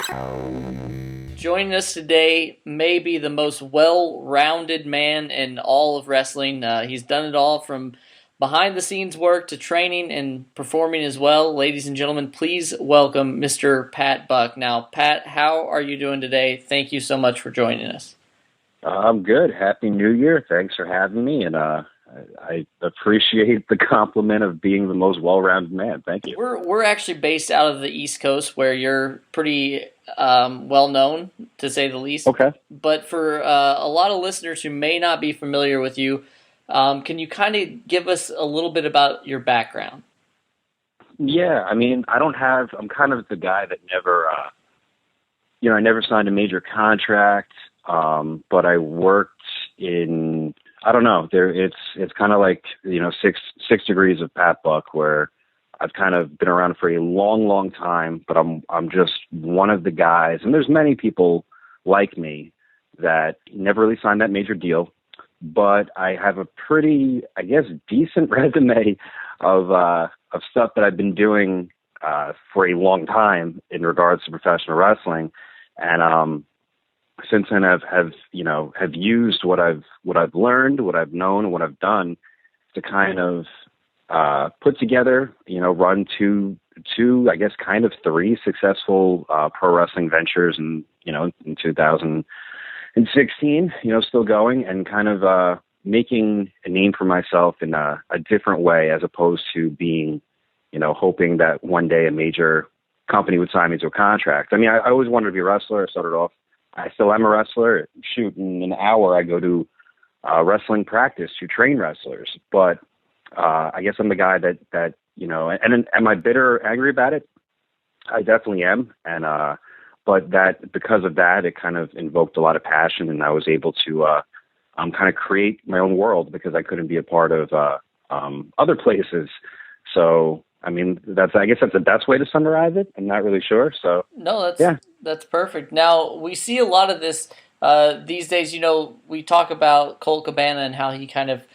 Joining us today may be the most well-rounded man in all of wrestling. He's done it all from behind-the-scenes work to training and performing as well. Ladies and gentlemen, please welcome Mr. Pat Buck. Now, Pat, how are you doing today? Thank you so much for joining us. I'm good. Happy New Year. Thanks for having me. And I appreciate the compliment of being the most well-rounded man. Thank you. We're actually based out of the East Coast, where you're pretty well known, to say the least. Okay. But for a lot of listeners who may not be familiar with you, can you kind of give us a little bit about your background? Yeah, I mean, I'm kind of the guy that never, I never signed a major contract, but I worked in, I don't know, it's kind of like, six degrees of Pat Buck, where I've kind of been around for a long, long time, but I'm just one of the guys, and there's many people like me that never really signed that major deal, but I have a pretty, I guess, decent resume of stuff that I've been doing for a long time in regards to professional wrestling, and since then have used what I've learned, what I've known, what I've done to kind of put together, run two, I guess, kind of three successful pro wrestling ventures in 2016, still going and kind of making a name for myself in a different way, as opposed to being, hoping that one day a major company would sign me to a contract. I mean, I always wanted to be a wrestler. I started off, I still am a wrestler. Shoot, in an hour I go to wrestling practice to train wrestlers, but I guess I'm the guy that and am I bitter or angry about it? I definitely am. And, but that, because of that, it kind of invoked a lot of passion, and I was able to, kind of create my own world because I couldn't be a part of, other places. So, I mean, I guess that's the best way to summarize it. I'm not really sure. So, No, yeah. that's perfect. Now, we see a lot of this these days. We talk about Colt Cabana and how he kind of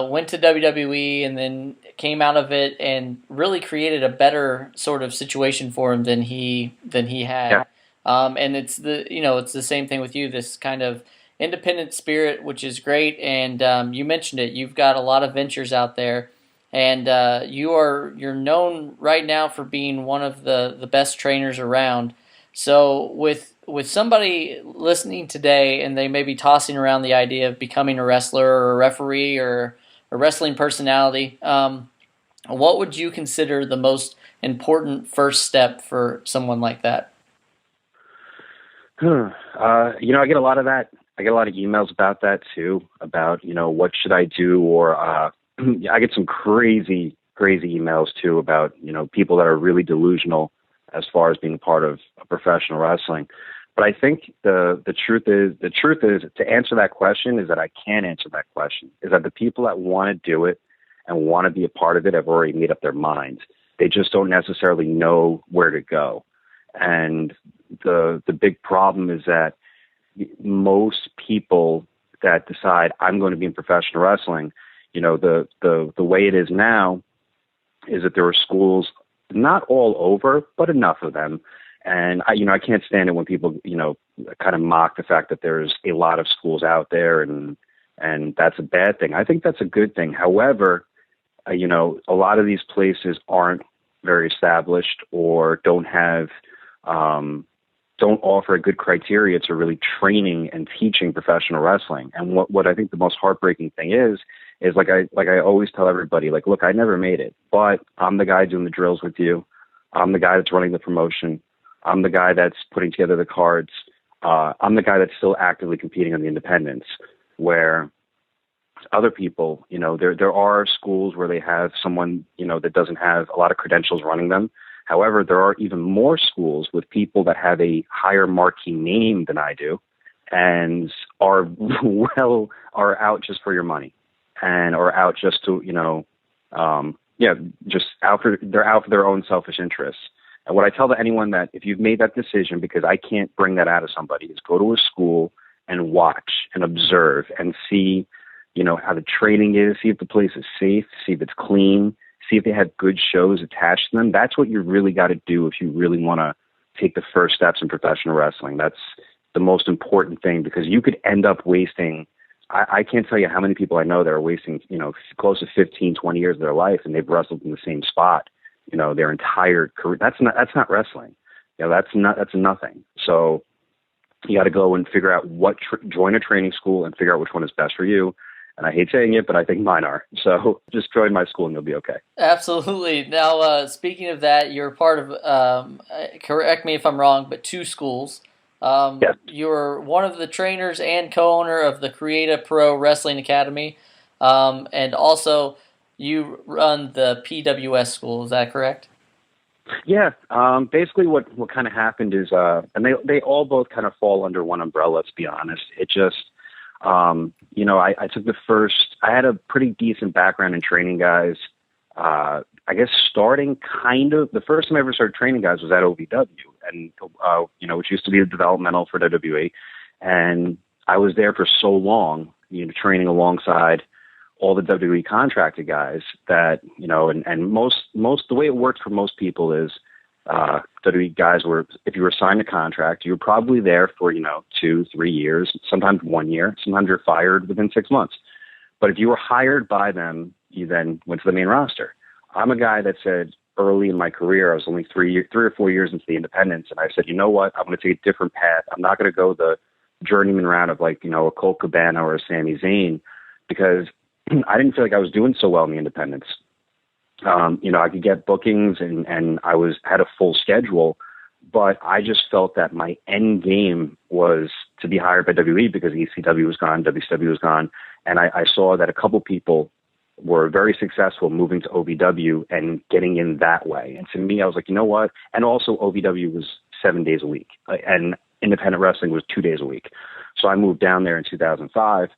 went to WWE and then came out of it and really created a better sort of situation for him than he had. Yeah. And it's the same thing with you. This kind of independent spirit, which is great. And you mentioned it. You've got a lot of ventures out there, and you're known right now for being one of the best trainers around. So with somebody listening today, and they may be tossing around the idea of becoming a wrestler or a referee or a wrestling personality, what would you consider the most important first step for someone like that? I get a lot of that. I get a lot of emails about that too, about, what should I do? Or I get some crazy emails too about, people that are really delusional as far as being part of professional wrestling. But I think the truth is to answer that question is that I can't answer that question, is that the people that want to do it and want to be a part of it have already made up their minds. They just don't necessarily know where to go. And the big problem is that most people that decide I'm going to be in professional wrestling, the way it is now is that there are schools, not all over, but enough of them. And I can't stand it when people, kind of mock the fact that there's a lot of schools out there and that's a bad thing. I think that's a good thing. However, a lot of these places aren't very established or don't offer a good criteria to really training and teaching professional wrestling. And what I think the most heartbreaking thing is like I always tell everybody, like, look, I never made it, but I'm the guy doing the drills with you. I'm the guy that's running the promotion. I'm the guy that's putting together the cards. I'm the guy that's still actively competing on the independents, where other people, there are schools where they have someone, that doesn't have a lot of credentials running them. However, there are even more schools with people that have a higher marquee name than I do and are out just for your money and are out just to, they're out for their own selfish interests. And what I tell to anyone that if you've made that decision, because I can't bring that out of somebody, is go to a school and watch and observe and see, how the training is, see if the place is safe, see if it's clean, see if they have good shows attached to them. That's what you really got to do if you really want to take the first steps in professional wrestling. That's the most important thing, because you could end up wasting, I can't tell you how many people I know that are wasting, close to 15, 20 years of their life, and they've wrestled in the same spot, their entire career. That's not wrestling. That's nothing. So you got to go and figure out join a training school and figure out which one is best for you. And I hate saying it, but I think mine are. So just join my school and you'll be okay. Absolutely. Now, speaking of that, you're part of, correct me if I'm wrong, but 2 schools. Yes. You're one of the trainers and co-owner of the Creative Pro Wrestling Academy, and also you run the PWS school. Is that correct? Yeah. Basically, what kind of happened is, and they all both kind of fall under one umbrella. Let's be honest. It just, I took I had a pretty decent background in training guys. I guess starting the first time I ever started training guys was at OVW, and, which used to be a developmental for WWE. And I was there for so long, training alongside all the WWE contracted guys that, and most, the way it worked for most people is, WWE guys if you were signed a contract, you were probably there for, 2-3 years, sometimes 1 year, sometimes you're fired within 6 months. But if you were hired by them, you then went to the main roster. I'm a guy that said early in my career, I was only 3 or 4 years into the independents, and I said, you know what, I'm going to take a different path. I'm not going to go the journeyman route of a Colt Cabana or a Sami Zayn, because I didn't feel like I was doing so well in the independents. I could get bookings and I had a full schedule, but I just felt that my end game was to be hired by WWE, because ECW was gone, WCW was gone. And I saw that a couple people were very successful moving to OVW and getting in that way. And to me, I was like, you know what? And also OVW was 7 days a week, and independent wrestling was 2 days a week. So I moved down there in 2005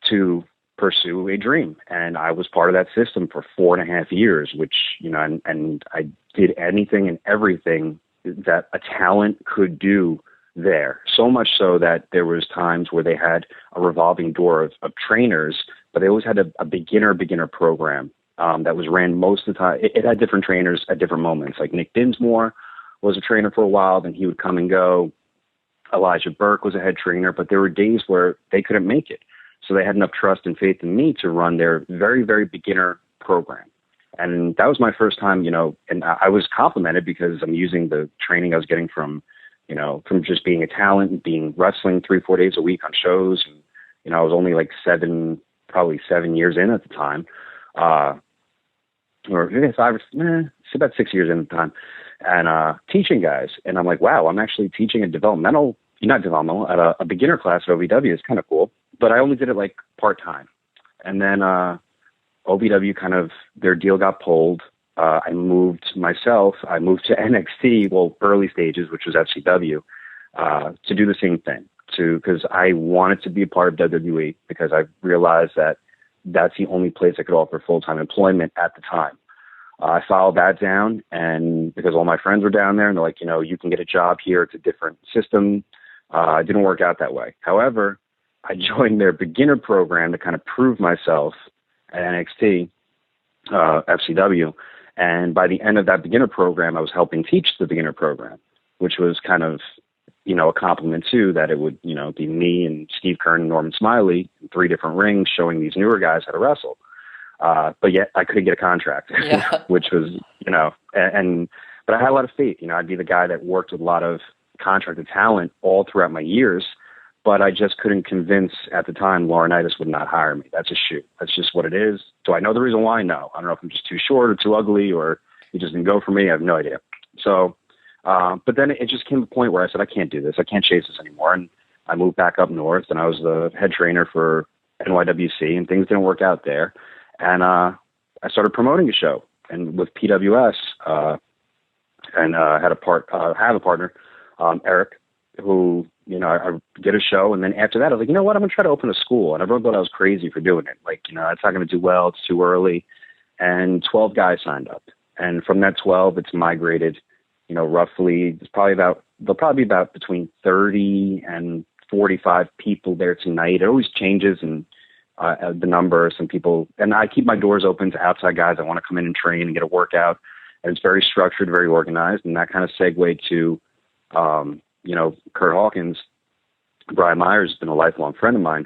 to pursue a dream. And I was part of that system for 4.5 years, which, and I did anything and everything that a talent could do there. So much so that there was times where they had a revolving door of trainers, but they always had a beginner program that was ran most of the time. It had different trainers at different moments. Like Nick Dinsmore was a trainer for a while, then he would come and go. Elijah Burke was a head trainer, but there were days where they couldn't make it. So they had enough trust and faith in me to run their very, very beginner program. And that was my first time, and I was complimented because I'm using the training I was getting from just being a talent and being wrestling 3-4 days a week on shows. And, I was only like probably 7 years in at the time, or maybe it's about 6 years in at the time, and teaching guys. And I'm like, wow, I'm actually teaching at a beginner class at OVW. It's kind of cool. But I only did it like part-time. And then OVW their deal got pulled. I moved to NXT, early stages, which was FCW, to do the same thing, because I wanted to be a part of WWE, because I realized that that's the only place I could offer full-time employment at the time. I followed that down, and because all my friends were down there, and they're like, you can get a job here. It's a different system. It didn't work out that way. However, I joined their beginner program to kind of prove myself at NXT, FCW. And by the end of that beginner program, I was helping teach the beginner program, which was kind of, a compliment too, that it would, be me and Steve Kern and Norman Smiley in 3 different rings showing these newer guys how to wrestle. But yet I couldn't get a contract, which was, but I had a lot of faith. I'd be the guy that worked with a lot of contracted talent all throughout my years, but I just couldn't convince at the time Laurinaitis would not hire me. That's a shoot. That's just what it is. Do I know the reason why? No. I don't know if I'm just too short or too ugly, or he just didn't go for me. I have no idea. So, but then it just came to a point where I said, I can't do this. I can't chase this anymore. And I moved back up north, and I was the head trainer for NYWC, and things didn't work out there. And I started promoting a show, and with PWS, and have a partner, Eric, who, I did a show. And then after that, I was like, you know what, I'm going to try to open a school. And everyone thought I was crazy for doing it. Like, it's not going to do well. It's too early. And 12 guys signed up. And from that 12, it's migrated, roughly, there'll probably be about between 30 and 45 people there tonight. It always changes, and the number. Some people, and I keep my doors open to outside guys that want to come in and train and get a workout. and it's very structured, very organized, and that kind of segued to, Kurt Hawkins. Brian Myers has been a lifelong friend of mine.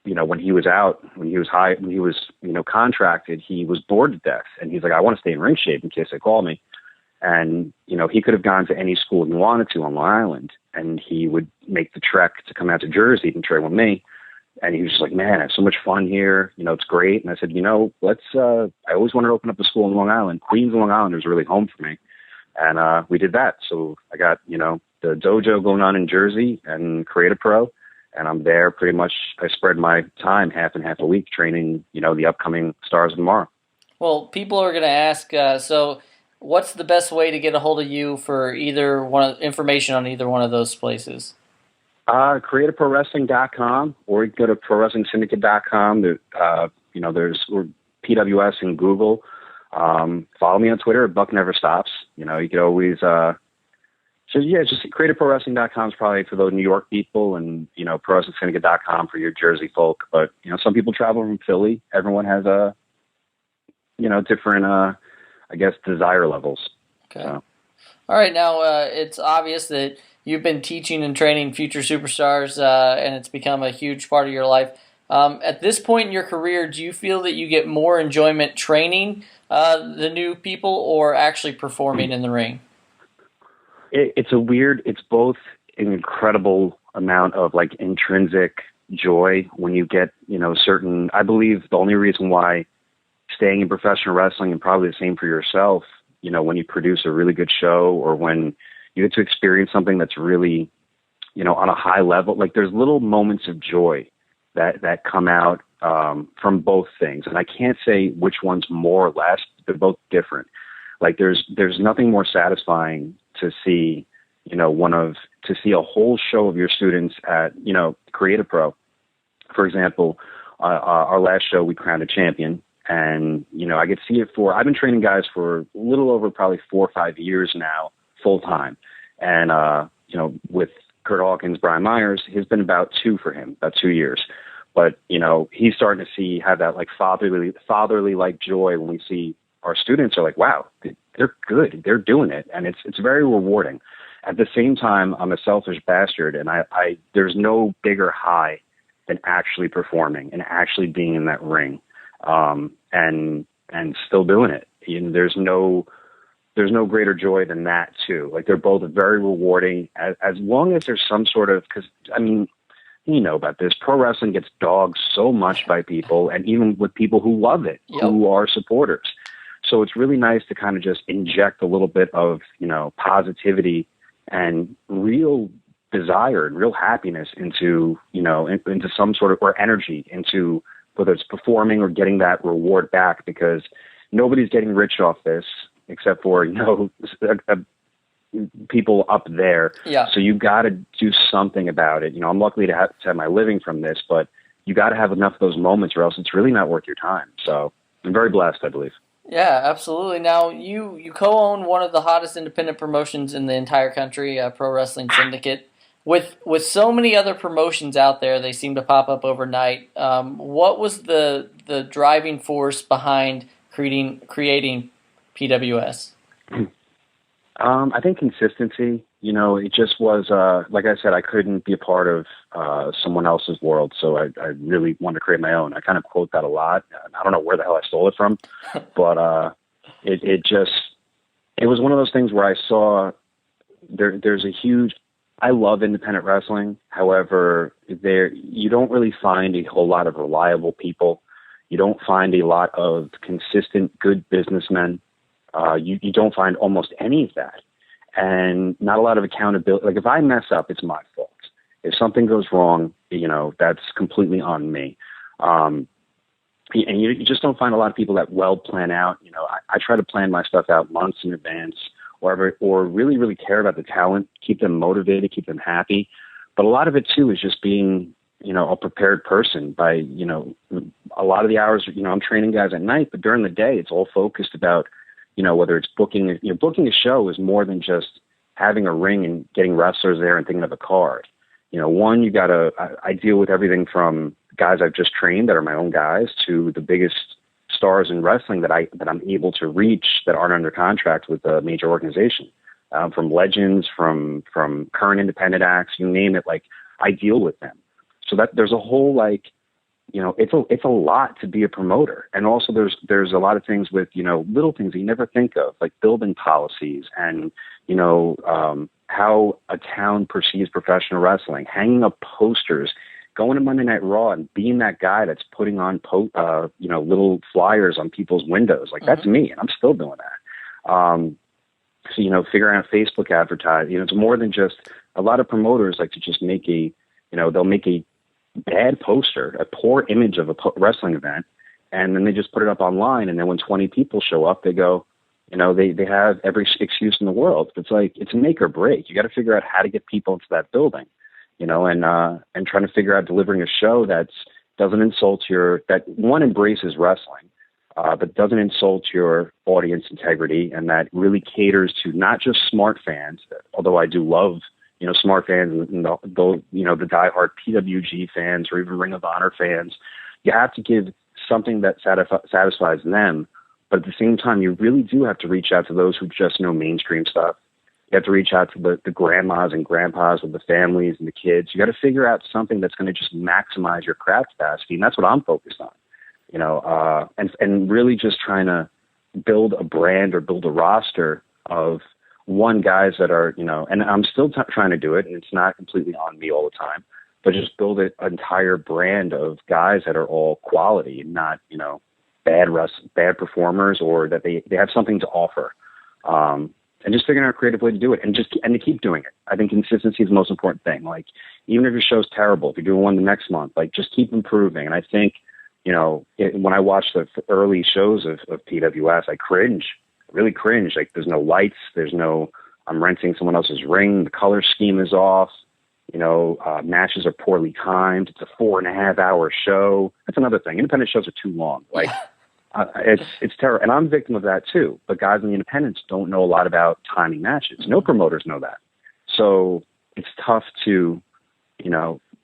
When he was contracted, he was bored to death, and he's like, I want to stay in ring shape in case they call me. And, he could have gone to any school he wanted to on Long Island, and he would make the trek to come out to Jersey and train with me. And he was just like, man, I have so much fun here. It's great. And I said, I always wanted to open up a school in Long Island. Queens, Long Island was really home for me. And we did that. So I got, the dojo going on in Jersey and Creative Pro. And I'm there pretty much. I spread my time half and half a week training, the upcoming stars of tomorrow. Well, people are going to ask, so what's the best way to get a hold of you for information on either one of those places? CreativeProWrestling.com, or you can go to ProWrestlingSyndicate.com. There's PWS in Google. Follow me on Twitter. Buck Never Stops. You could always, just CreativeProWrestling.com is probably for those New York people, and, ProWrestlingSyndicate.com for your Jersey folk. But, some people travel from Philly. Everyone has different, desire levels. Okay. So. All right. Now, it's obvious that you've been teaching and training future superstars, and it's become a huge part of your life. At this point in your career, do you feel that you get more enjoyment training the new people or actually performing in the ring? It's both an incredible amount of intrinsic joy when you get, I believe the only reason why staying in professional wrestling, and probably the same for yourself, when you produce a really good show or when you get to experience something that's really, on a high level, there's little moments of joy that come out from both things. And I can't say which one's more or less. They're both different. There's nothing more satisfying to see, to see a whole show of your students at, Creative Pro. For example, our last show, we crowned a champion. And, I get to see it I've been training guys for a little over probably 4 or 5 years now, full time. And, with Kurt Hawkins, Brian Myers, it's been about 2 for him, about 2 years. But, he's starting to have that fatherly joy when we see our students are like, wow, they're good. They're doing it. And it's very rewarding. At the same time, I'm a selfish bastard, and I there's no bigger high than actually performing and actually being in that ring. And still doing it. There's no greater joy than that too. They're both very rewarding as long as there's some sort of, about this, pro wrestling gets dogged so much by people, and even with people who love it, yep, who are supporters. So it's really nice to kind of just inject a little bit of, positivity and real desire and real happiness into, into some sort of, or energy into, whether it's performing or getting that reward back, because nobody's getting rich off this except for, people up there. Yeah. So you got to do something about it. I'm lucky to have my living from this, but you got to have enough of those moments or else it's really not worth your time. So I'm very blessed, I believe. Yeah, absolutely. Now, you co-own one of the hottest independent promotions in the entire country, Pro Wrestling Syndicate. With so many other promotions out there, they seem to pop up overnight. What was the driving force behind creating PWS? I think consistency. It just was, like I said, I couldn't be a part of someone else's world, so I really wanted to create my own. I kind of quote that a lot. I don't know where the hell I stole it from, but it was one of those things where I saw there's a huge. I love independent wrestling. However, you don't really find a whole lot of reliable people. You don't find a lot of consistent, good businessmen. You don't find almost any of that. And not a lot of accountability. If I mess up, it's my fault. If something goes wrong, that's completely on me. And you just don't find a lot of people that well plan out. I try to plan my stuff out months in advance, or really, really care about the talent, keep them motivated, keep them happy. But a lot of it too is just being, a prepared person by, a lot of the hours, I'm training guys at night, but during the day, it's all focused about, whether it's booking a show is more than just having a ring and getting wrestlers there and thinking of a card. I deal with everything from guys I've just trained that are my own guys to the biggest stars in wrestling that I'm able to reach that aren't under contract with a major organization, from legends, from current independent acts, you name it. Like, I deal with them, so that there's a whole, like, it's a lot to be a promoter. And also there's a lot of things with, little things that you never think of, like building policies and, how a town perceives professional wrestling, hanging up posters, going to Monday Night Raw and being that guy that's putting on, little flyers on people's windows. Like, that's me, and I'm still doing that. So, figuring out Facebook advertising, it's more than just, a lot of promoters like to just make they'll make a bad poster, a poor image of a wrestling event, and then they just put it up online. And then when 20 people show up, they go, they have every excuse in the world. It's like, it's a make or break. You got to figure out how to get people into that building, and trying to figure out delivering a show that doesn't insult that one embraces wrestling, but doesn't insult your audience integrity, and that really caters to not just smart fans, although I do love smart fans and the diehard PWG fans or even Ring of Honor fans. You have to give something that satisfies them, but at the same time, you really do have to reach out to those who just know mainstream stuff. You have to reach out to the grandmas and grandpas with the families and the kids. You got to figure out something that's going to just maximize your crowd capacity, and that's what I'm focused on. And really just trying to build a brand or build a roster of guys that are, and I'm still trying to do it, and it's not completely on me all the time, but just build an entire brand of guys that are all quality, not, bad performers, or that they have something to offer. And just figuring out a creative way to do it, and to keep doing it. I think consistency is the most important thing. Like, even if your show's terrible, if you're doing one the next month, like, just keep improving. And I think, when I watch the early shows of PWS, I really cringe. Like, there's no lights, I'm renting someone else's ring, the color scheme is off, matches are poorly timed, it's a 4.5 hour show. That's another thing. Independent shows are too long. Like, it's terrible. And I'm a victim of that too. But guys in the independents don't know a lot about timing matches. No promoters know that. So it's tough to,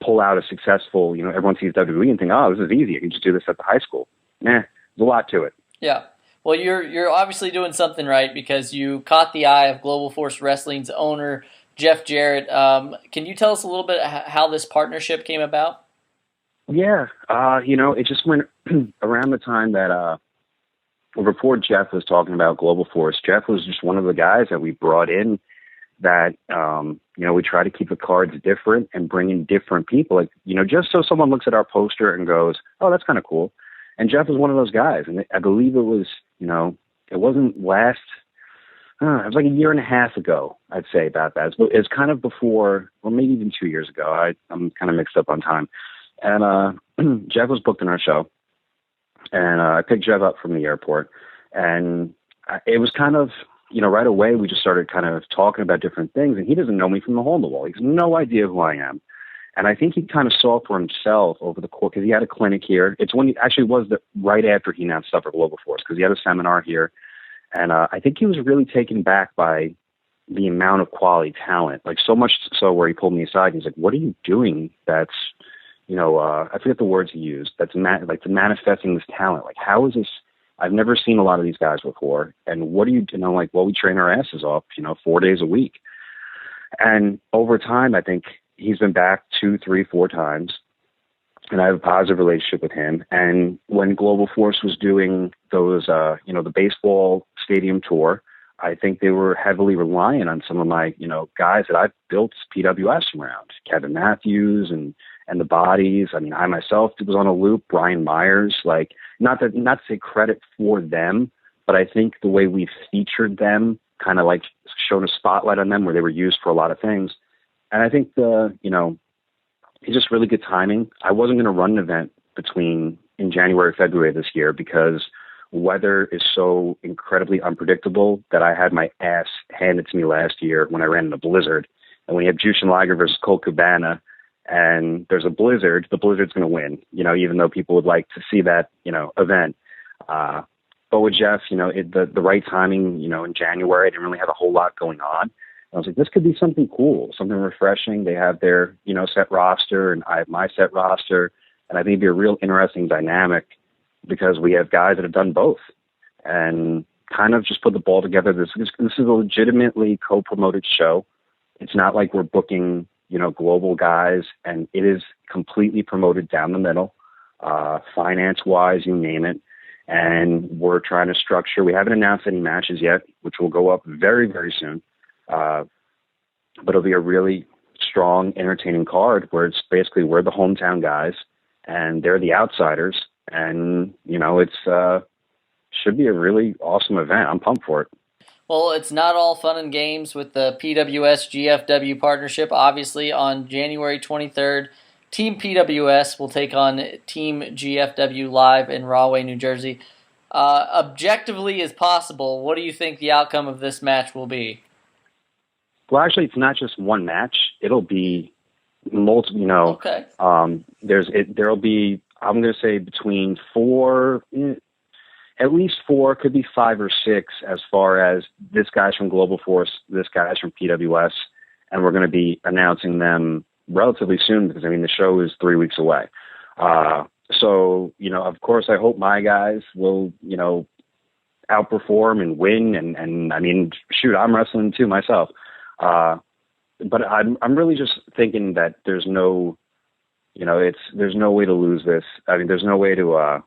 pull out a successful, everyone sees WWE and think, oh, this is easy. I can just do this at the high school. There's a lot to it. Yeah. Well, you're obviously doing something right, because you caught the eye of Global Force Wrestling's owner, Jeff Jarrett. Can you tell us a little bit how this partnership came about? Yeah. It just went around the time that, before Jeff was talking about Global Force, Jeff was just one of the guys that we brought in that, we try to keep the cards different and bring in different people. Like, just so someone looks at our poster and goes, oh, that's kind of cool. And Jeff was one of those guys. And I believe it was, it wasn't it was like 1.5 years ago, I'd say, about that. It's kind of before, or maybe even 2 years ago. I'm kind of mixed up on time. And Jeff was booked in our show. And I picked Jeff up from the airport. And it was kind of, right away we just started kind of talking about different things. And he doesn't know me from the hole in the wall. He has no idea who I am. And I think he kind of saw for himself over the course, because he had a clinic here. It's when he actually was right after he announced stuff for Global Force, because he had a seminar here. And I think he was really taken back by the amount of quality talent, like so much so where he pulled me aside. He's like, what are you doing that's, I forget the words he used, that's manifesting this talent. Like, how is this? I've never seen a lot of these guys before. And what are you, well, we train our asses off, 4 days a week. And over time, I think he's been back 2, 3, 4 times, and I have a positive relationship with him. And when Global Force was doing those, the baseball stadium tour, I think they were heavily reliant on some of my, guys that I've built PWS around, Kevin Matthews and the Bodies. I mean, I myself was on a loop, Brian Myers, like, not to say credit for them, but I think the way we featured them, kind of like shown a spotlight on them where they were used for a lot of things. And I think it's just really good timing. I wasn't going to run an event in January, February this year, because weather is so incredibly unpredictable that I had my ass handed to me last year when I ran in a blizzard. And when you have Jushin Liger versus Colt Cabana and there's a blizzard, the blizzard's going to win, even though people would like to see that, event. But with Jeff, the right timing, in January, I didn't really have a whole lot going on. I was like, this could be something cool, something refreshing. They have their, set roster, and I have my set roster. And I think it'd be a real interesting dynamic because we have guys that have done both and kind of just put the ball together. This is a legitimately co-promoted show. It's not like we're booking, global guys, and it is completely promoted down the middle, finance-wise, you name it. And we're trying to structure. We haven't announced any matches yet, which will go up very, very soon. But it'll be a really strong, entertaining card where it's basically we're the hometown guys and they're the outsiders. And, it's should be a really awesome event. I'm pumped for it. Well, it's not all fun and games with the PWS GFW partnership. Obviously, on January 23rd, Team PWS will take on Team GFW live in Rahway, New Jersey. Objectively as possible, what do you think the outcome of this match will be? Well, actually, it's not just one match. It'll be multiple. Okay. There'll be. I'm going to say between four. At least four, could be 5 or 6, as far as this guy's from Global Force, this guy's from PWS, and we're going to be announcing them relatively soon because, the show is 3 weeks away. So, of course, I hope my guys will, outperform and win. And shoot, I'm wrestling too myself. But I'm really just thinking that there's no, there's no way to lose this. There's no way to,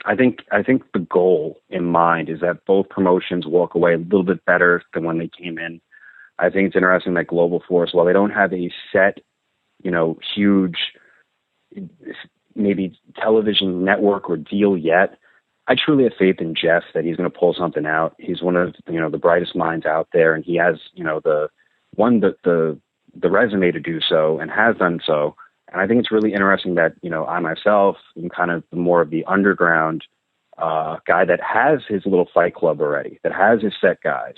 I think the goal in mind is that both promotions walk away a little bit better than when they came in. I think it's interesting that Global Force, while they don't have a set, huge, maybe television network or deal yet, I truly have faith in Jeff that he's going to pull something out. He's one of, the brightest minds out there, and he has, the resume to do so and has done so. And I think it's really interesting that, I myself am kind of more of the underground guy that has his little fight club already, that has his set guys.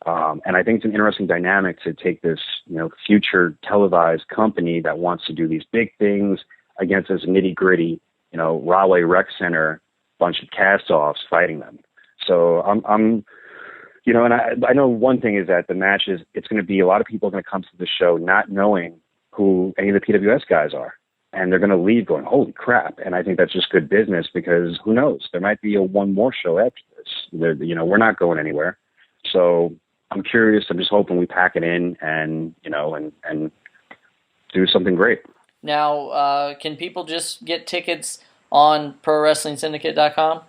And I think it's an interesting dynamic to take this, future televised company that wants to do these big things against this nitty gritty, Rahway Rec Center, bunch of cast-offs fighting them. So I'm and I know one thing is that the match is, it's going to be, a lot of people are going to come to the show not knowing who any of the PWS guys are. And they're going to leave going, holy crap. And I think that's just good business because who knows? There might be one more show after this. We're not going anywhere. So I'm curious. I'm just hoping we pack it in and do something great. Now, can people just get tickets on ProWrestlingSyndicate.com?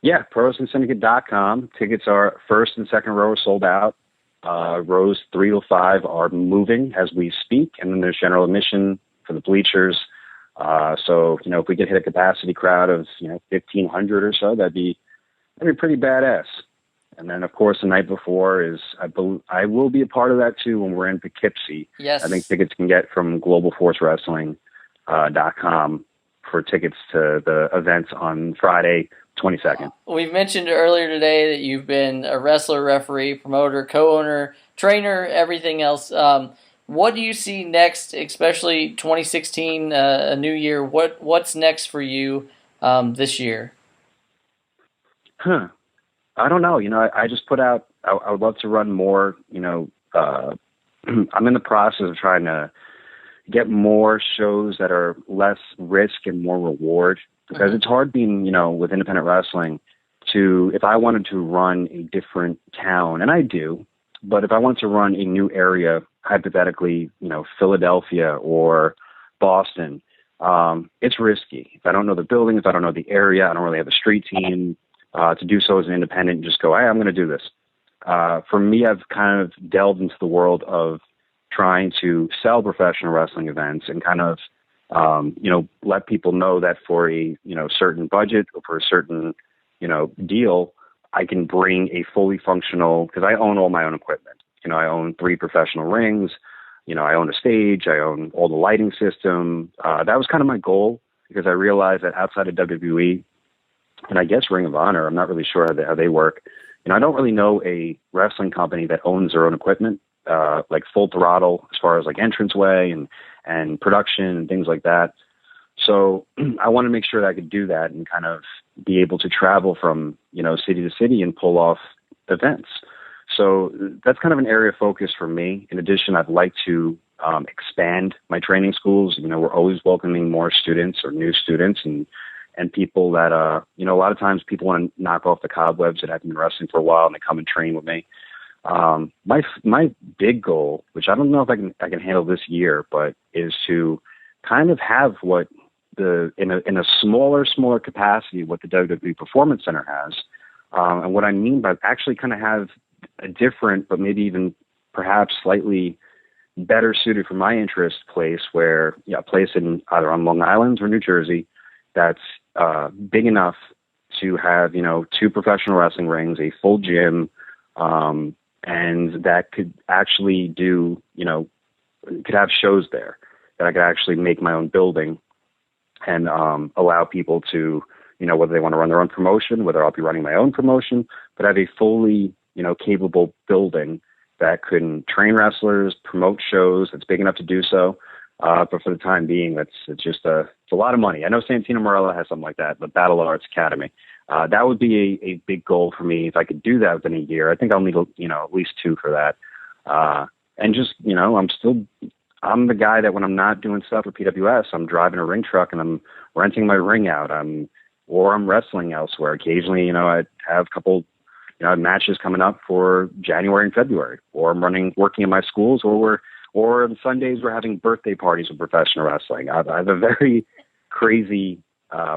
Yeah, ProWrestlingSyndicate.com. Tickets are first and second row are sold out. Rows 3 to 5 are moving as we speak, and then there's general admission for the bleachers. So if we could hit a capacity crowd of 1,500 or so, that'd be pretty badass. And then of course the night before is I will be a part of that too when we're in Poughkeepsie. Yes, I think tickets can get from GlobalForceWrestling.com for tickets to the events on Friday, 22nd. We've mentioned earlier today that you've been a wrestler, referee, promoter, co-owner, trainer, everything else. What do you see next, especially 2016, a new year? What's next for you this year? I don't know. I just put out, I would love to run more, I'm in the process of trying to get more shows that are less risk and more reward. Because it's hard being, with independent wrestling if I wanted to run a different town, and I do, but if I want to run a new area, hypothetically, Philadelphia or Boston, it's risky. If I don't know the building, if I don't know the area, I don't really have a street team to do so as an independent and just go, hey, I'm going to do this. For me, I've kind of delved into the world of trying to sell professional wrestling events and kind of let people know that for a, certain budget or for a certain, deal, I can bring a fully functional, because I own all my own equipment. I own 3 professional rings. I own a stage. I own all the lighting system. That was kind of my goal because I realized that outside of WWE and I guess Ring of Honor, I'm not really sure how they work. I don't really know a wrestling company that owns their own equipment, like full throttle as far as like entranceway and production and things like that. So I want to make sure that I could do that and kind of be able to travel from, city to city and pull off events. So that's kind of an area of focus for me. In addition, I'd like to expand my training schools. We're always welcoming more students or new students and people that, a lot of times people want to knock off the cobwebs that have been wrestling for a while and they come and train with me. My big goal, which I don't know if I can handle this year, but is to kind of have what in a smaller capacity what the WWE Performance Center has. And what I mean by actually kind of have a different, but maybe even perhaps slightly better suited for my interest place a place in either on Long Island or New Jersey that's big enough to have, 2 professional wrestling rings, a full gym, and that could actually do, could have shows there, that I could actually make my own building and allow people to, whether they want to run their own promotion, whether I'll be running my own promotion, but have a fully, capable building that can train wrestlers, promote shows, that's big enough to do so. But for the time being, it's a lot of money. I know Santino Marella has something like that, the Battle Arts Academy. That would be a big goal for me if I could do that within a year. I think I'll need, at least 2 for that. And just, I'm the guy that when I'm not doing stuff for PWS, I'm driving a ring truck and I'm renting my ring out. Or I'm wrestling elsewhere. Occasionally, I have a couple, matches coming up for January and February, or I'm working in my schools, or on Sundays we're having birthday parties with professional wrestling. I have a very crazy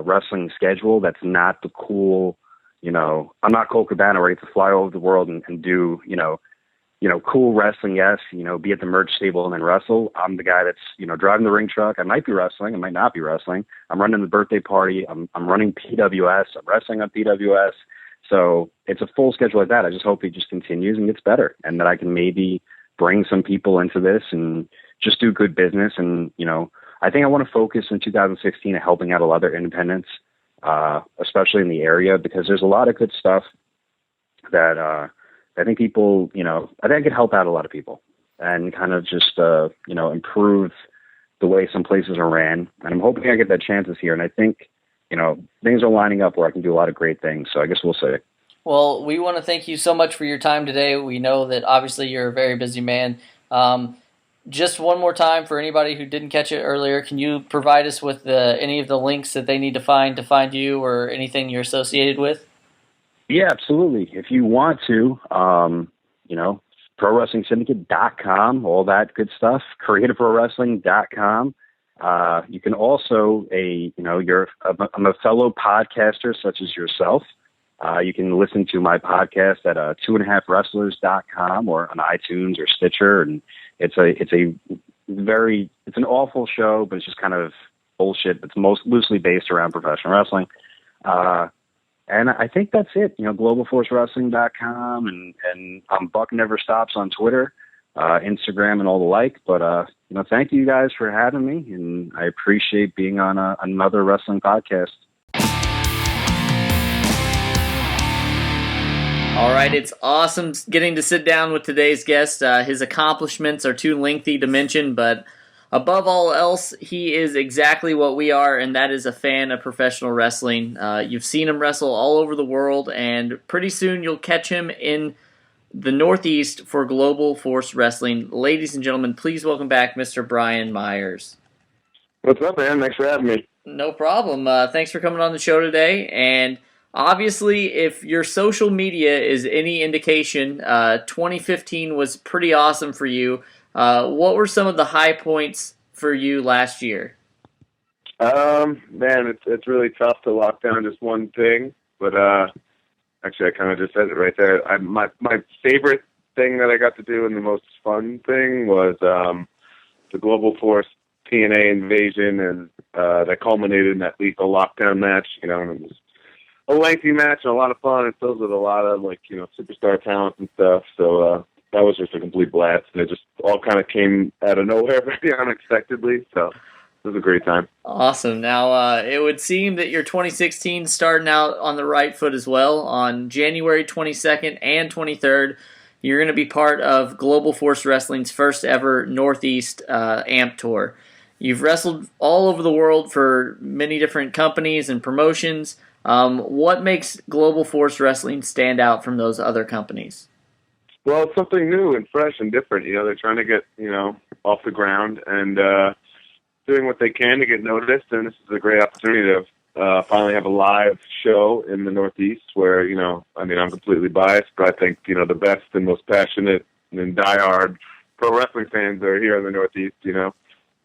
wrestling schedule that's not the cool, I'm not Cole Cabana ready to fly over the world and do, cool wrestling, yes, be at the merch table and then wrestle. I'm the guy that's, driving the ring truck. I might be wrestling. I might not be wrestling. I'm running the birthday party. I'm running PWS. I'm wrestling on PWS. So it's a full schedule like that. I just hope it just continues and gets better, and that I can maybe bring some people into this and just do good business. And, I think I want to focus in 2016 on helping out a lot of other independents, especially in the area, because there's a lot of good stuff that I think people, I think I could help out a lot of people and kind of just, improve the way some places are ran. And I'm hoping I get that chance this year. And I think, things are lining up where I can do a lot of great things. So I guess we'll see. Well, we want to thank you so much for your time today. We know that obviously you're a very busy man. Just one more time for anybody who didn't catch it earlier, can you provide us with any of the links that they need to find you or anything you're associated with? Yeah, absolutely. If you want to, ProWrestlingSyndicate.com, all that good stuff, CreativeProWrestling.com. You can also, I'm a fellow podcaster such as yourself. You can listen to my podcast at 2.5wrestlers.com or on iTunes or Stitcher. And it's an awful show, but it's just kind of bullshit. It's loosely based around professional wrestling. And I think that's it. GlobalForceWrestling.com and Buck Never Stops on Twitter, Instagram, and all the like. But thank you guys for having me, and I appreciate being on another wrestling podcast. All right, it's awesome getting to sit down with today's guest. His accomplishments are too lengthy to mention, but above all else, he is exactly what we are, and that is a fan of professional wrestling. You've seen him wrestle all over the world, and pretty soon you'll catch him in the Northeast for Global Force Wrestling. Ladies and gentlemen, please welcome back Mr. Brian Myers. What's up, man? Thanks for having me. No problem. Thanks for coming on the show today, and obviously, if your social media is any indication, 2015 was pretty awesome for you. What were some of the high points for you last year? Man, it's really tough to lock down just one thing, but actually, I kind of just said it right there. My favorite thing that I got to do and the most fun thing was the Global Force TNA invasion, and that culminated in that lethal lockdown match. And it was a lengthy match and a lot of fun. It filled with a lot of superstar talent and stuff. So that was just a complete blast, and it just all kind of came out of nowhere very unexpectedly. So it was a great time. Awesome. Now, it would seem that your 2016 starting out on the right foot as well. On January 22nd and 23rd, you're going to be part of Global Force Wrestling's first ever Northeast AMP Tour. You've wrestled all over the world for many different companies and promotions. What makes Global Force Wrestling stand out from those other companies? Well, it's something new and fresh and different. You know, they're trying to get, you know, off the ground and doing what they can to get noticed. And this is a great opportunity to finally have a live show in the Northeast where, you know, I mean, I'm completely biased, but I think, you know, the best and most passionate and diehard pro wrestling fans are here in the Northeast, you know.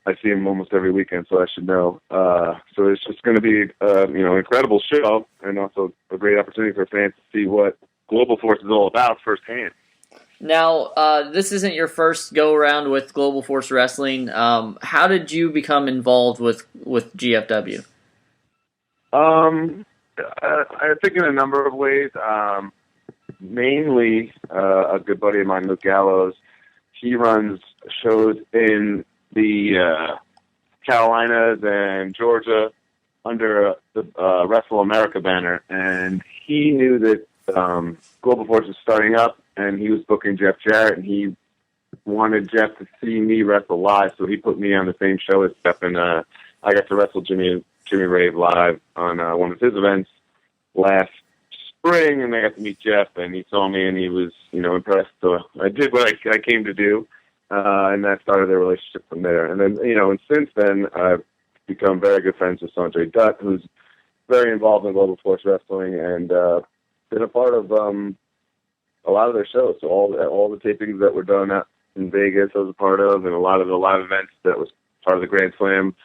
I see them almost every weekend, so I should know. So it's just going to be, you know, an incredible show and also a great opportunity for fans to see what Global Force is all about firsthand. Now, this isn't your first go-around with Global Force Wrestling. How did you become involved with GFW? I think in a number of ways. Mainly, a good buddy of mine, Luke Gallows, he runs shows in the Carolinas and Georgia under the Wrestle America banner, and he knew that Global Force was starting up, and he was booking Jeff Jarrett, and he wanted Jeff to see me wrestle live, so he put me on the same show as Jeff, and I got to wrestle Jimmy Rave live on one of his events last spring, and I got to meet Jeff, and he saw me, and he was, you know, impressed. So I did what I came to do, and that started their relationship from there. And then, you know, and since then, I've become very good friends with Sanjay Dutt, who's very involved in Global Force Wrestling, and been a part of a lot of their shows. So all the tapings that were done out in Vegas, I was a part of, and a lot of the live events that was part of the Grand Slam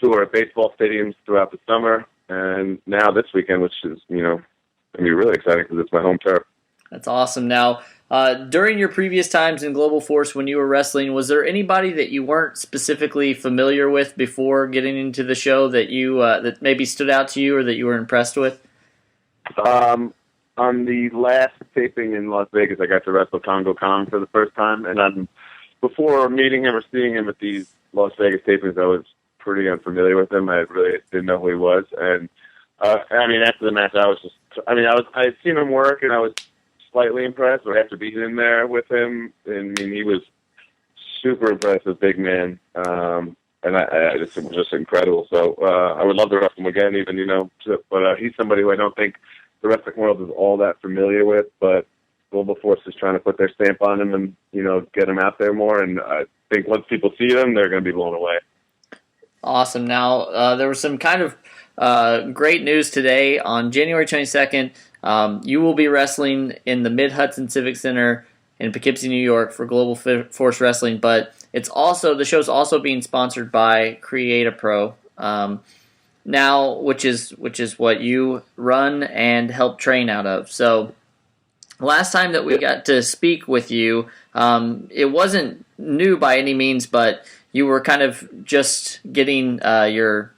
tour at baseball stadiums throughout the summer, and now this weekend, which is, you know, going to be really exciting because it's my home turf. That's awesome. Now, during your previous times in Global Force when you were wrestling, was there anybody that you weren't specifically familiar with before getting into the show that you that maybe stood out to you or that you were impressed with? On the last taping in Las Vegas, I got to wrestle Congo Kong for the first time, and before meeting him or seeing him at these Las Vegas tapings, I was pretty unfamiliar with him. I really didn't know who he was, and I mean, after the match, I had seen him work, and I was slightly impressed. But after being in there with him, I mean, he was super impressive, big man, and it was just incredible. So I would love to wrestle him again, even, you know. But he's somebody who I don't think the wrestling world is all that familiar with, but Global Force is trying to put their stamp on him and, you know, get him out there more. And I think once people see them, they're going to be blown away. Awesome. Now, there was some kind of great news today. On January 22nd, you will be wrestling in the Mid-Hudson Civic Center in Poughkeepsie, New York for Global Force Wrestling, but the show's also being sponsored by Create a Pro. Now, which is what you run and help train out of. So last time that we got to speak with you, it wasn't new by any means, but you were kind of just getting your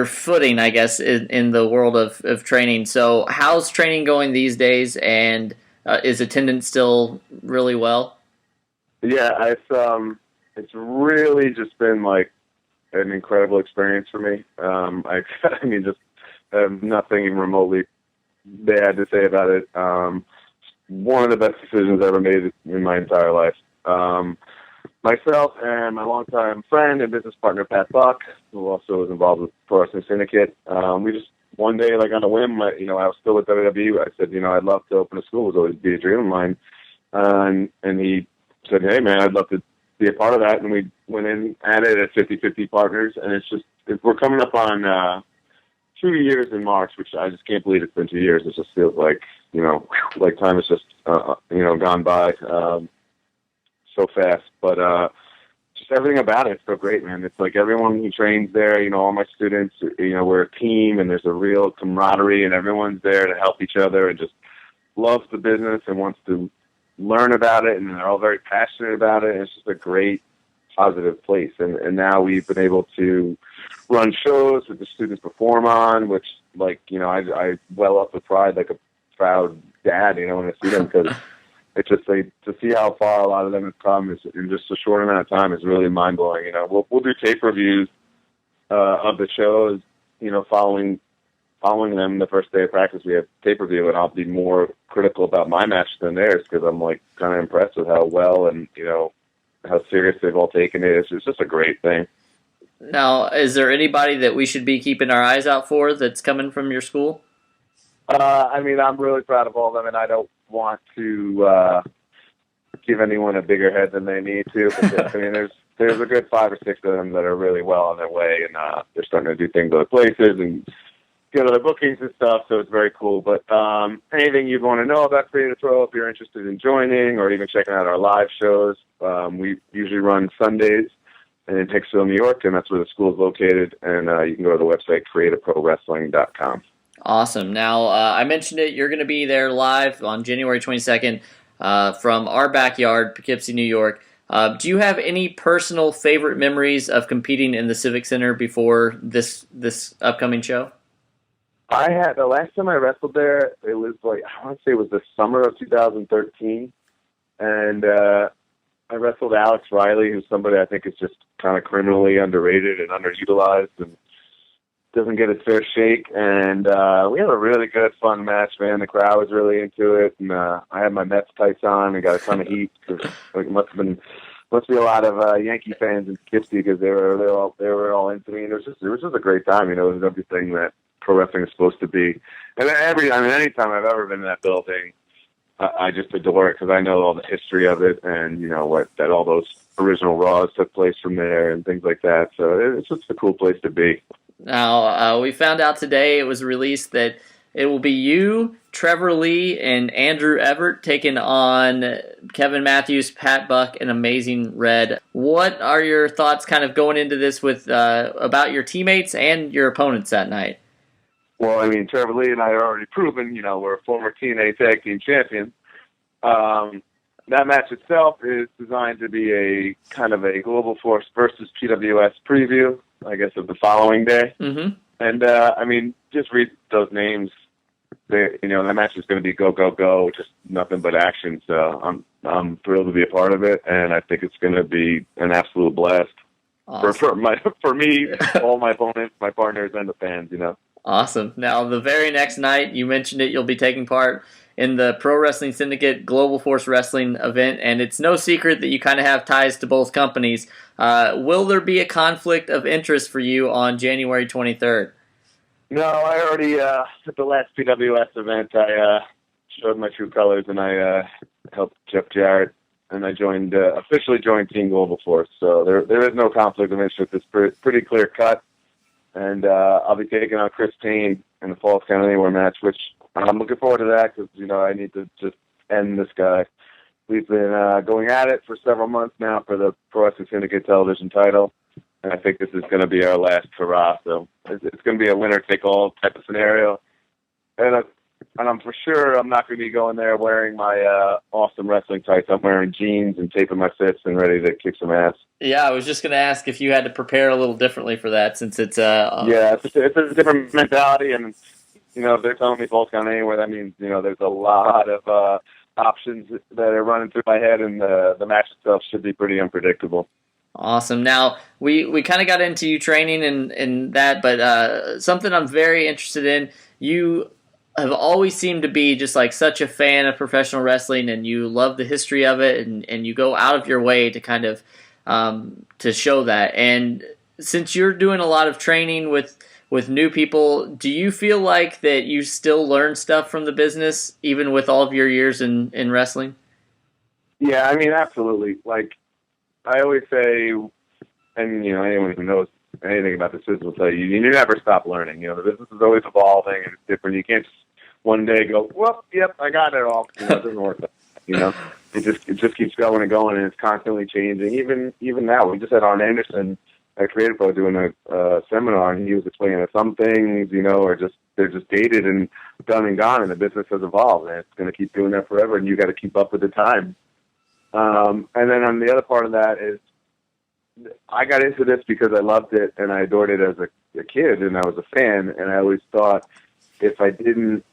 footing, I guess, in the world of training. So how's training going these days, and is attendance still really well? Yeah, it's really just been like an incredible experience for me. I mean, just have nothing even remotely bad to say about it. One of the best decisions I ever made in my entire life. Myself and my longtime friend and business partner, Pat Buck, who also was involved with Pro Wrestling Syndicate, we just, one day, like on a whim, I was still with WWE. I said, I'd love to open a school. It was always be a dream of mine. And he said, hey, man, I'd love to be a part of that. And we went in at it at 50-50 partners. And we're coming up on 2 years in March, which I just can't believe it's been 2 years. It just feels like, like time has just, gone by so fast. But just everything about it is so great, man. It's like everyone who trains there, all my students, we're a team, and there's a real camaraderie, and everyone's there to help each other and just loves the business and wants to learn about it, and they're all very passionate about it. And it's just a great, positive place. And now we've been able to run shows that the students perform on, which, I well up with pride, like a proud dad, when I see them, because it's just to see how far a lot of them have come in just a short amount of time is really mind blowing. We'll do tape reviews of the shows, following them the first day of practice. We have tape review, and I'll be more critical about my match than theirs because I'm kind of impressed with how well and how serious they've all taken it. It's just a great thing. Now, is there anybody that we should be keeping our eyes out for that's coming from your school? I'm really proud of all of them, and I don't want to give anyone a bigger head than they need to. But I mean, there's a good 5 or 6 of them that are really well on their way, and they're starting to do things other places and get other bookings and stuff. So it's very cool. But anything you'd want to know about Creative Pro, if you're interested in joining or even checking out our live shows, we usually run Sundays in Hicksville, New York, and that's where the school is located. And you can go to the website creativeprowrestling.com. Awesome. Now, I mentioned it. You're going to be there live on January 22nd from our backyard, Poughkeepsie, New York. Do you have any personal favorite memories of competing in the Civic Center before this upcoming show? I had the last time I wrestled there. It was like, I want to say it was the summer of 2013, and I wrestled Alex Riley, who's somebody I think is just kind of criminally underrated and underutilized and doesn't get his fair shake. And we had a really good, fun match, man. The crowd was really into it, and I had my Mets tights on and got a ton of heat because it must be a lot of Yankee fans in Poughkeepsie because they were all into me. And it was just a great time. You know, it was everything that pro wrestling is supposed to be. And anytime I've ever been in that building, I just adore it because I know all the history of it and, you know, that all those original Raws took place from there and things like that. So it's just a cool place to be. Now, we found out today it was released that it will be you, Trevor Lee, and Andrew Everett taking on Kevin Matthews, Pat Buck, and Amazing Red. What are your thoughts kind of going into this with about your teammates and your opponents that night? Well, I mean, Trevor Lee and I are already proven, you know, we're former TNA Tag Team Champions. That match itself is designed to be a kind of a Global Force versus PWS preview, I guess, of the following day. Mm-hmm. And, I mean, just read those names. You know, that match is going to be go, go, go, just nothing but action. So I'm thrilled to be a part of it, and I think it's going to be an absolute blast. Awesome. For me, all my opponents, my partners, and the fans, you know. Awesome. Now, the very next night, you mentioned it, you'll be taking part in the Pro Wrestling Syndicate Global Force Wrestling event, and it's no secret that you kind of have ties to both companies. Will there be a conflict of interest for you on January 23rd? No, I already, at the last PWS event, I showed my true colors, and I helped Jeff Jarrett, and I officially joined Team Global Force. So there is no conflict of interest. It's pretty clear cut. And I'll be taking on Chris Payne in the Falls Count Anywhere match, which I'm looking forward to that because, you know, I need to just end this guy. We've been going at it for several months now for the Pro Wrestling Syndicate television title, and I think this is going to be our last hurrah. So it's going to be a winner-take-all type of scenario. And I'm for sure I'm not going to be going there wearing my awesome wrestling tights. I'm wearing jeans and taping my fists and ready to kick some ass. Yeah, I was just going to ask if you had to prepare a little differently for that since it's it's a different mentality, and you know, if they're telling me Falls Count Anywhere, that means, you know, there's a lot of options that are running through my head, and the match itself should be pretty unpredictable. Awesome. Now, we kind of got into you training and that, but something I'm very interested in, you have always seemed to be just like such a fan of professional wrestling, and you love the history of it, and you go out of your way to kind of to show that. And since you're doing a lot of training with new people, do you feel like that you still learn stuff from the business even with all of your years in wrestling? Yeah, I mean, absolutely. Like I always say, and you know, anyone who knows anything about this business will tell you, you never stop learning. You know, the business is always evolving and it's different. You can't just one day go, well, yep, I got it all. You know, it doesn't work. You know, it just keeps going and going, and it's constantly changing. Even now, we just had Arn Anderson at Creative Pro doing a seminar, and he was explaining that some things, you know, they're just dated and done and gone, and the business has evolved, and it's going to keep doing that forever, and you got to keep up with the time. And then on the other part of that is, I got into this because I loved it and I adored it as a kid, and I was a fan, and I always thought if I didn't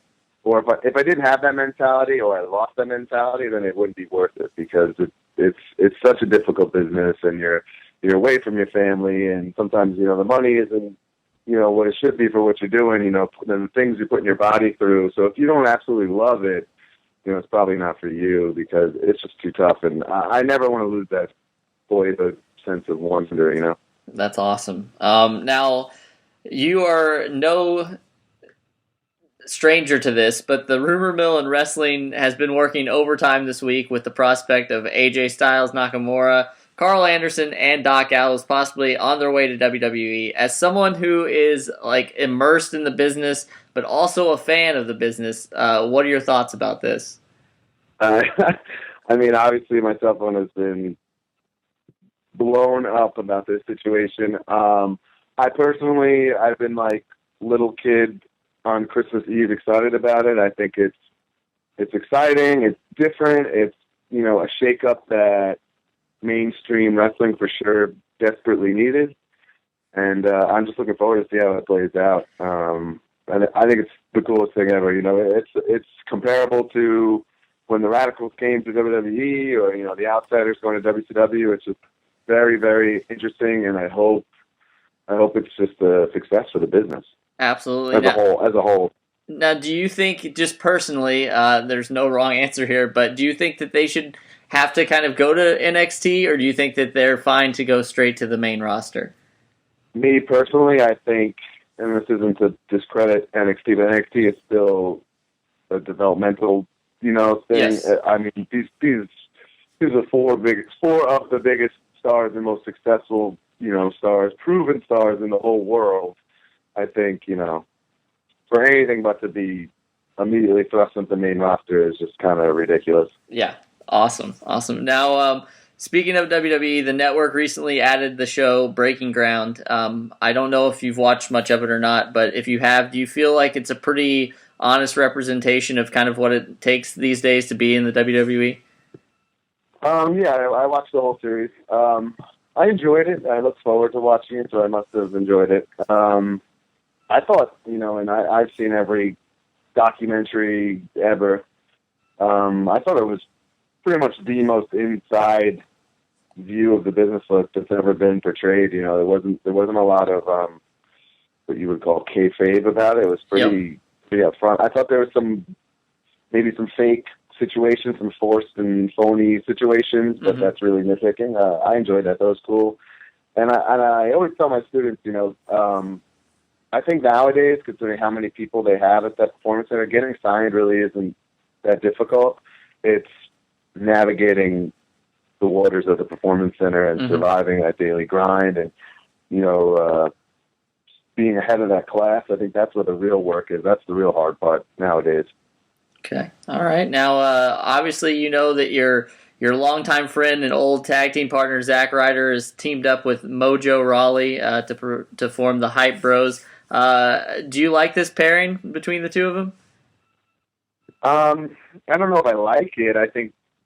have that mentality or I lost that mentality, then it wouldn't be worth it, because it's such a difficult business, and you're away from your family, and sometimes, you know, the money isn't, you know, what it should be for what you're doing, you know, the things you're putting your body through. So if you don't absolutely love it, you know, it's probably not for you, because it's just too tough. And I never want to lose that boyhood sense of wonder, you know. That's awesome. Now, you are no stranger to this, but the rumor mill in wrestling has been working overtime this week with the prospect of AJ Styles, Nakamura, Carl Anderson, and Doc Gallows possibly on their way to WWE. As someone who is like immersed in the business, but also a fan of the business, what are your thoughts about this? I mean, obviously my cell phone has been blown up about this situation. I've been like little kid on Christmas Eve excited about it. I think it's exciting. It's different. It's, you know, a shakeup that mainstream wrestling for sure desperately needed. And I'm just looking forward to see how it plays out. And I think it's the coolest thing ever. You know, it's comparable to when the Radicals came to WWE, or, you know, the Outsiders going to WCW. It's just very, very interesting, and I hope it's just a success for the business. Absolutely. As a whole. Now, do you think, just personally, there's no wrong answer here, but do you think that they should have to kind of go to NXT, or do you think that they're fine to go straight to the main roster? Me personally, I think, and this isn't to discredit NXT, but NXT is still a developmental, you know, thing. Yes. I mean, these are four of the biggest stars and most successful, you know, stars, proven stars in the whole world. I think, you know, for anything but to be immediately thrust into the main roster is just kind of ridiculous. Yeah, awesome. Now, speaking of WWE, the network recently added the show Breaking Ground. I don't know if you've watched much of it or not, but if you have, do you feel like it's a pretty honest representation of kind of what it takes these days to be in the WWE? Yeah, I watched the whole series. I enjoyed it. I look forward to watching it, so I must have enjoyed it. I thought, you know, and I've seen every documentary ever. I thought it was pretty much the most inside view of the business that's ever been portrayed. You know, there wasn't a lot of what you would call kayfabe about it. It was pretty upfront. I thought there was maybe some fake situations, some forced and phony situations, but that's really nitpicking. I enjoyed that. That was cool. And I always tell my students, you know, I think nowadays, considering how many people they have at that performance center, getting signed really isn't that difficult. It's navigating the waters of the performance center and surviving that daily grind and, you know, being ahead of that class. I think that's where the real work is. That's the real hard part nowadays. Okay. All right. Now, obviously, you know that your longtime friend and old tag team partner, Zack Ryder, is teamed up with Mojo Rawley to form the Hype Bros. Do you like this pairing between the two of them? I don't know if I like it.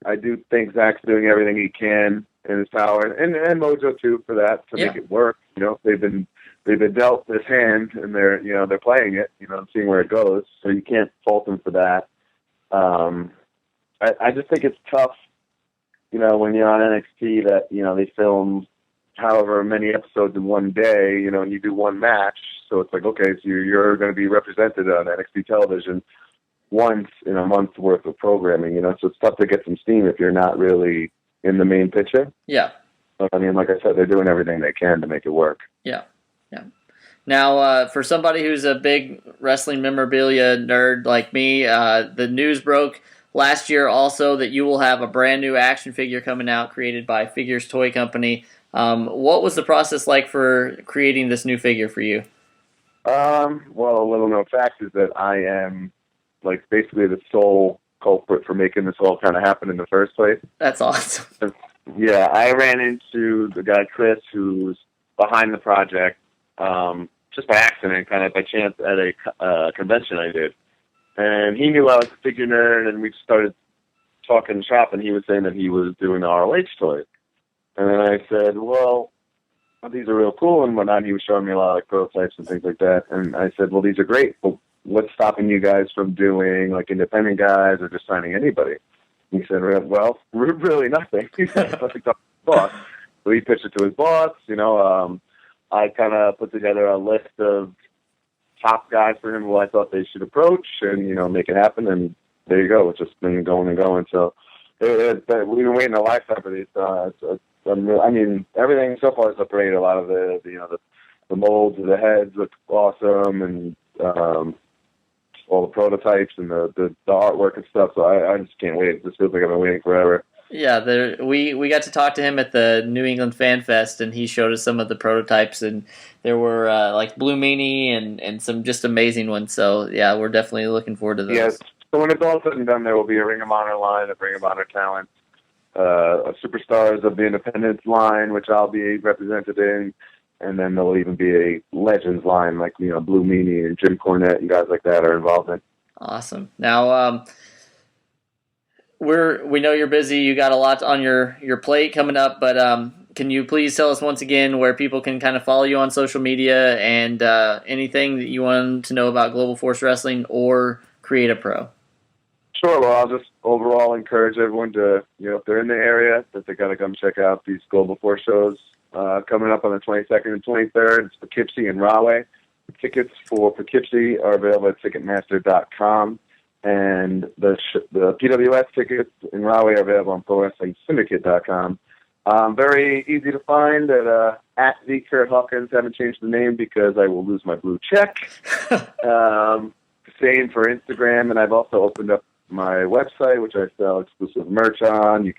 I do think Zach's doing everything he can in his power, and Mojo too, for that, to make it work. You know, they've been dealt this hand, and they're playing it. You know, and seeing where it goes. So you can't fault them for that. I just think it's tough, you know, when you're on NXT that, you know, they film however many episodes in one day, you know, and you do one match. So it's like, okay, so you're going to be represented on NXT television once in a month's worth of programming, you know, so it's tough to get some steam if you're not really in the main picture. Yeah. But, I mean, like I said, they're doing everything they can to make it work. Yeah. Now, for somebody who's a big wrestling memorabilia nerd like me, the news broke last year also that you will have a brand new action figure coming out created by Figures Toy Company. What was the process like for creating this new figure for you? Well, a little known fact is that I am like basically the sole culprit for making this all kind of happen in the first place. That's awesome. Yeah, I ran into the guy Chris, who's behind the project, just by accident, kind of by chance at a convention I did. And he knew I was a figure nerd, and we started talking shop, and he was saying that he was doing the ROH toys. And then I said, well, these are real cool and whatnot. He was showing me a lot of like prototypes and things like that. And I said, well, these are great, but what's stopping you guys from doing like independent guys or just signing anybody? And he said, well, really nothing. He said, nothing to his boss. So he pitched it to his boss. You know, I kind of put together a list of top guys for him who I thought they should approach and, you know, make it happen. And there you go. It's just been going and going. So we've been waiting a lifetime for these. I mean, everything so far is looked great. A lot of the molds of the heads look awesome, and all the prototypes and the artwork and stuff. So I just can't wait. It just feels like I've been waiting forever. Yeah, we got to talk to him at the New England Fan Fest, and he showed us some of the prototypes, and there were like Blue Meanie and some just amazing ones. So yeah, we're definitely looking forward to those. Yes. So when it's all said and done, there will be a Ring of Honor line, a Ring of Honor talent, a Superstars of the Independence line, which I'll be represented in, and then there'll even be a Legends line, like Blue Meanie and Jim Cornette and guys like that are involved in. Awesome. Now, we know you're busy. You got a lot on your plate coming up, but can you please tell us once again where people can kind of follow you on social media and anything that you want to know about Global Force Wrestling or Create a Pro? Sure. Well, I'll just overall encourage everyone to, if they're in the area, that they got to come check out these Global Force shows coming up on the 22nd and 23rd. It's Poughkeepsie and Rahway. Tickets for Poughkeepsie are available at Ticketmaster.com. And the PWS tickets in Rahway are available on Pro Wrestling Syndicate.com. Very easy to find at the Kurt Hawkins. Haven't changed the name because I will lose my blue check. Same for Instagram, and I've also opened up my website, which I sell exclusive merch on.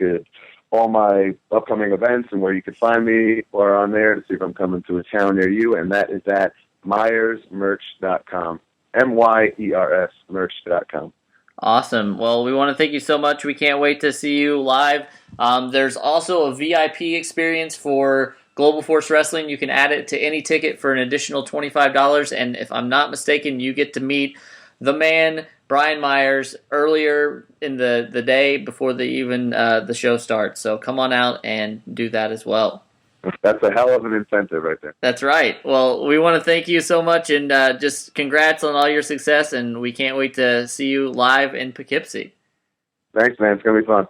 All my upcoming events and where you can find me are on there to see if I'm coming to a town near you, and that is at MyersMerch.com. MYERS merch.com. Awesome. Well, we want to thank you so much. We can't wait to see you live. There's also a VIP experience for Global Force Wrestling. You can add it to any ticket for an additional $25. And if I'm not mistaken, you get to meet the man, Brian Myers, earlier in the day before the show starts. So come on out and do that as well. That's a hell of an incentive right there. That's right. Well, we want to thank you so much, and just congrats on all your success, and we can't wait to see you live in Poughkeepsie. Thanks, man. It's going to be fun.